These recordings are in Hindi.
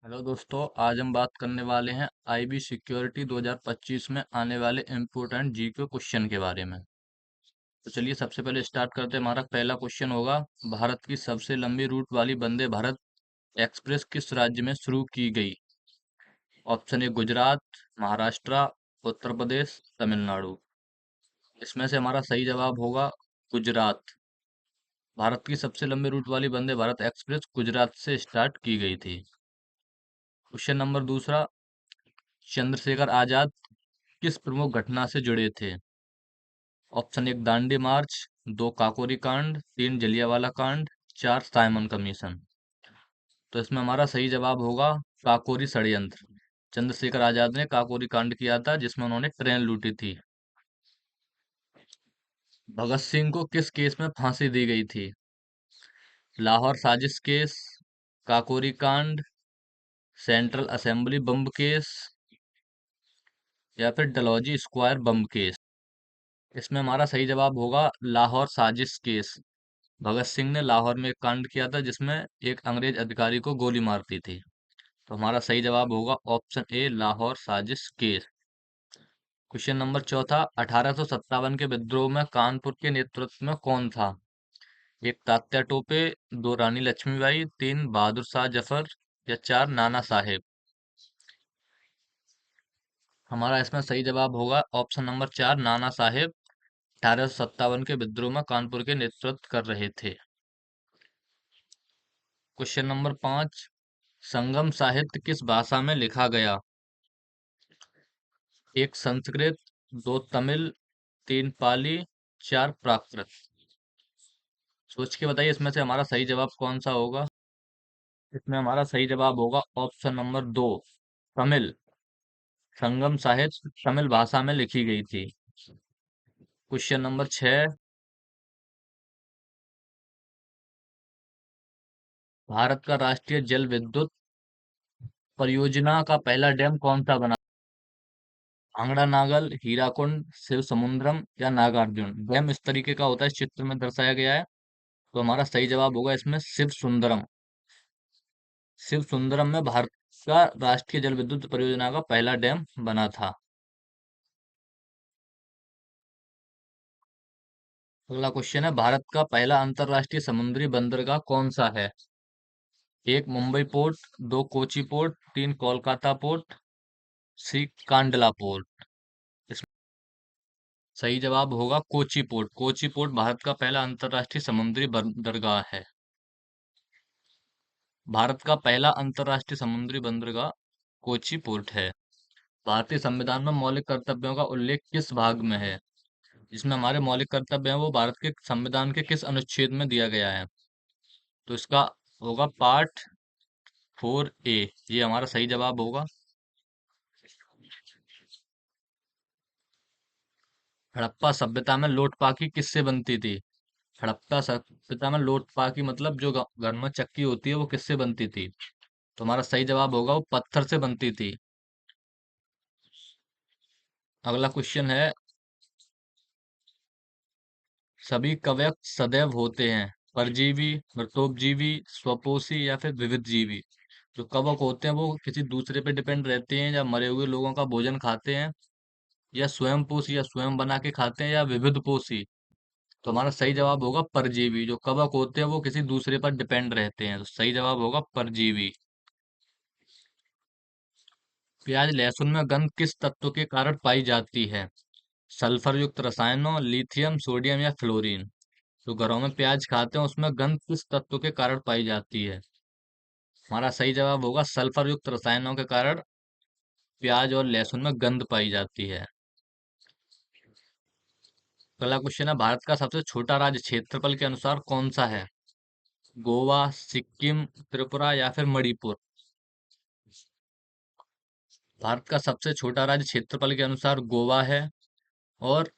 हेलो दोस्तों, आज हम बात करने वाले हैं आईबी सिक्योरिटी 2025 में आने वाले इम्पोर्टेंट जीके क्वेश्चन के बारे में। तो चलिए सबसे पहले स्टार्ट करते हैं। हमारा पहला क्वेश्चन होगा, भारत की सबसे लंबी रूट वाली वंदे भारत एक्सप्रेस किस राज्य में शुरू की गई? Option A Gujarat, Maharashtra, Uttar Pradesh, Tamil Nadu. इसमें से हमारा सही जवाब होगा गुजरात। भारत की सबसे लंबी रूट वाली वंदे भारत एक्सप्रेस गुजरात से स्टार्ट की गई थी। क्वेश्चन नंबर दूसरा, चंद्रशेखर आजाद किस प्रमुख घटना से जुड़े थे? ऑप्शन एक दांडी मार्च, दो काकोरी कांड, तीन जलियांवाला कांड, चार साइमन कमीशन। तो इसमें हमारा सही जवाब होगा काकोरी षड्यंत्र। चंद्रशेखर आजाद ने काकोरी कांड किया था जिसमें उन्होंने ट्रेन लूटी थी। भगत सिंह को किस केस में फांसी दी गई थी? लाहौर साजिश केस, काकोरी कांड, सेंट्रल असेंबली बम केस, या फिर डलहौजी स्क्वायर बम केस। इसमें हमारा सही जवाब होगा लाहौर साजिश केस। भगत सिंह ने लाहौर में एक कांड किया था जिसमें एक अंग्रेज अधिकारी को गोली मार दी थी। तो हमारा सही जवाब होगा ऑप्शन ए लाहौर साजिश केस। क्वेश्चन नंबर चौथा, 1857 के विद्रोह में कानपुर के नेतृत्व में कौन था? एक तात्या टोपे, दो रानी लक्ष्मीबाई, तीन बहादुर शाह जफर, या चार नाना साहेब। हमारा इसमें सही जवाब होगा ऑप्शन नंबर चार नाना साहेब। 1857 के विद्रोह में कानपुर के नेतृत्व कर रहे थे। क्वेश्चन नंबर पाँच, संगम साहित्य किस भाषा में लिखा गया? एक संस्कृत, दो तमिल, तीन पाली, चार प्राकृत। सोच के बताइए इसमें से हमारा सही जवाब कौन सा होगा। इसमें हमारा सही जवाब होगा ऑप्शन नंबर दो, तमिल। संगम साहित्य तमिल भाषा में लिखी गई थी। क्वेश्चन नंबर छह, भारत का राष्ट्रीय जल विद्युत परियोजना का पहला डैम कौन सा बना? भांगड़ा नागल, हीराकुंड, शिव समुद्रम, या नागार्जुन। डैम इस तरीके का होता है, इस चित्र में दर्शाया गया है। तो हमारा सही जवाब होगा इसमें शिव सुंदरम। शिव सुंदरम में भारत का राष्ट्रीय जल विद्युत परियोजना का पहला डैम बना था। अगला क्वेश्चन है, भारत का पहला अंतरराष्ट्रीय समुद्री बंदरगाह कौन सा है? एक मुंबई पोर्ट, दो कोची पोर्ट, तीन कोलकाता पोर्ट, सी कांडला पोर्ट। इसमें सही जवाब होगा कोची पोर्ट। कोची पोर्ट भारत का पहला अंतरराष्ट्रीय समुद्री बंदरगाह है। भारत का पहला अंतरराष्ट्रीय समुद्री बंदरगाह कोची पोर्ट है। भारतीय संविधान में मौलिक कर्तव्यों का उल्लेख किस भाग में है? जिसमें हमारे मौलिक कर्तव्य हैं वो भारत के संविधान के किस अनुच्छेद में दिया गया है? तो इसका होगा पार्ट 4A। ये हमारा सही जवाब होगा। हड़प्पा सभ्यता में लोट पाकी किससे बनती थी? हड़प्पा सभ्यता में लोट पाकी मतलब जो घर में चक्की होती है वो किससे बनती थी? तो हमारा सही जवाब होगा वो पत्थर से बनती थी। अगला क्वेश्चन है, सभी कवक सदैव होते हैं परजीवी, मृतोपजीवी, स्वपोषी, या फिर विविध जीवी। जो कवक होते हैं वो किसी दूसरे पे डिपेंड रहते हैं, या मरे हुए लोगों का भोजन खाते हैं, या स्वयं पोषी या स्वयं बना के खाते हैं, या विविध पोषी। तो हमारा सही जवाब होगा परजीवी। जो कवक होते हैं वो किसी दूसरे पर डिपेंड रहते हैं, तो सही जवाब होगा परजीवी। प्याज लहसुन में गंध किस तत्व के कारण पाई जाती है? सल्फर युक्त रसायनों, लिथियम, सोडियम, या फ्लोरीन। जो घरों में प्याज खाते हैं उसमें गंध किस तत्व के कारण पाई जाती है? हमारा सही जवाब होगा सल्फर युक्त रसायनों के कारण प्याज और लहसुन में गंध पाई जाती है। अगला क्वेश्चन है, भारत का सबसे छोटा राज्य क्षेत्रफल के अनुसार कौन सा है? गोवा, सिक्किम, त्रिपुरा, या फिर मणिपुर। भारत का सबसे छोटा राज्य क्षेत्रफल के अनुसार गोवा है, और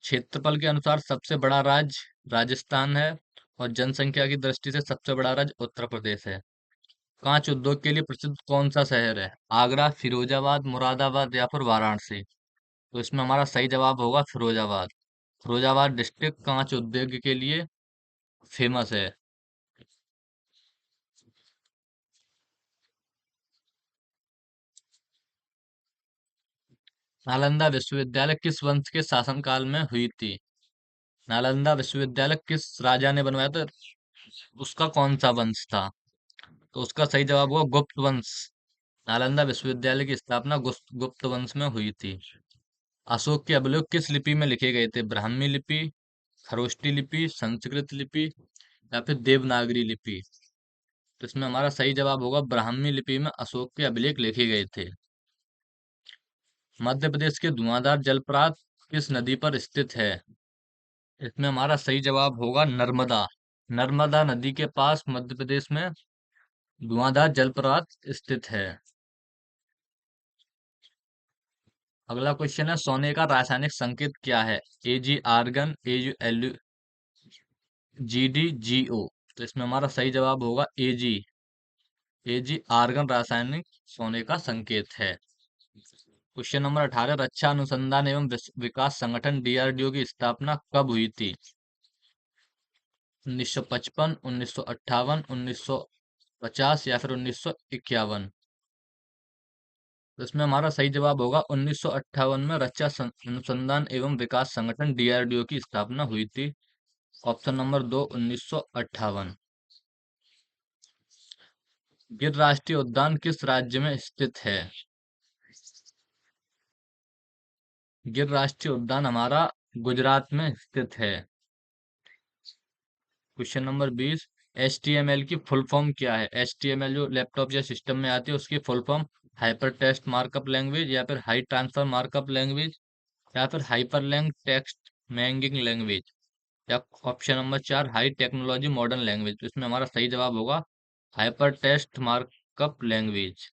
क्षेत्रफल के अनुसार सबसे बड़ा राज्य राजस्थान है, और जनसंख्या की दृष्टि से सबसे बड़ा राज्य उत्तर प्रदेश है। कांच उद्योग के लिए प्रसिद्ध कौन सा शहर है? आगरा, फिरोजाबाद, मुरादाबाद, या फिर वाराणसी। तो इसमें हमारा सही जवाब होगा फिरोजाबाद। फिरोजाबाद डिस्ट्रिक्ट कांच उद्योग के लिए फेमस है। नालंदा विश्वविद्यालय किस वंश के शासनकाल में हुई थी? नालंदा विश्वविद्यालय किस राजा ने बनवाया था? उसका कौन सा वंश था? तो उसका सही जवाब हुआ गुप्त वंश। नालंदा विश्वविद्यालय की स्थापना गुप्त वंश में हुई थी। अशोक के अभिलेख किस लिपि में लिखे गए थे? ब्राह्मी लिपि, खरोष्टी लिपि, संस्कृत लिपि या फिर देवनागरी लिपि? तो इसमें हमारा सही जवाब होगा ब्राह्मी लिपि में अशोक के अभिलेख लिखे गए थे। मध्य प्रदेश के धुआंधार जलप्रपात किस नदी पर स्थित है? इसमें हमारा सही जवाब होगा नर्मदा। नर्मदा नदी के पास मध्य प्रदेश में धुआंधार जलप्रपात स्थित है। अगला क्वेश्चन है सोने का रासायनिक संकेत क्या है? एजी आर्गन, एजी एलु, जीडी, जीओ। तो इसमें हमारा सही जवाब होगा एजी। एजी आर्गन रासायनिक सोने का संकेत है। क्वेश्चन नंबर 18, रक्षा अनुसंधान एवं विकास संगठन डीआरडीओ की स्थापना कब हुई थी? 1955, 1958, 1950 या फिर 1951? तो इसमें हमारा सही जवाब होगा 1958 में रक्षा अनुसंधान एवं विकास संगठन डीआरडीओ की स्थापना हुई थी। Option number 2, 1958। गिर राष्ट्रीय उद्यान किस राज्य में स्थित है? गिर राष्ट्रीय उद्यान हमारा गुजरात में स्थित है। क्वेश्चन नंबर 20, HTML की फुल फॉर्म क्या है? HTML जो लैपटॉप या सिस्टम में आती है उसकी full form hyper text markup language या फिर हाई ट्रांसफर मार्कअप लैंग्वेज या फिर हाइपरलैंक टेक्स्ट मैंगिंग लैंग्वेज या option number 4 high technology modern language. तो इसमें हमारा सही जवाब होगा हाइपर टेक्स्ट मार्कअप लैंग्वेज।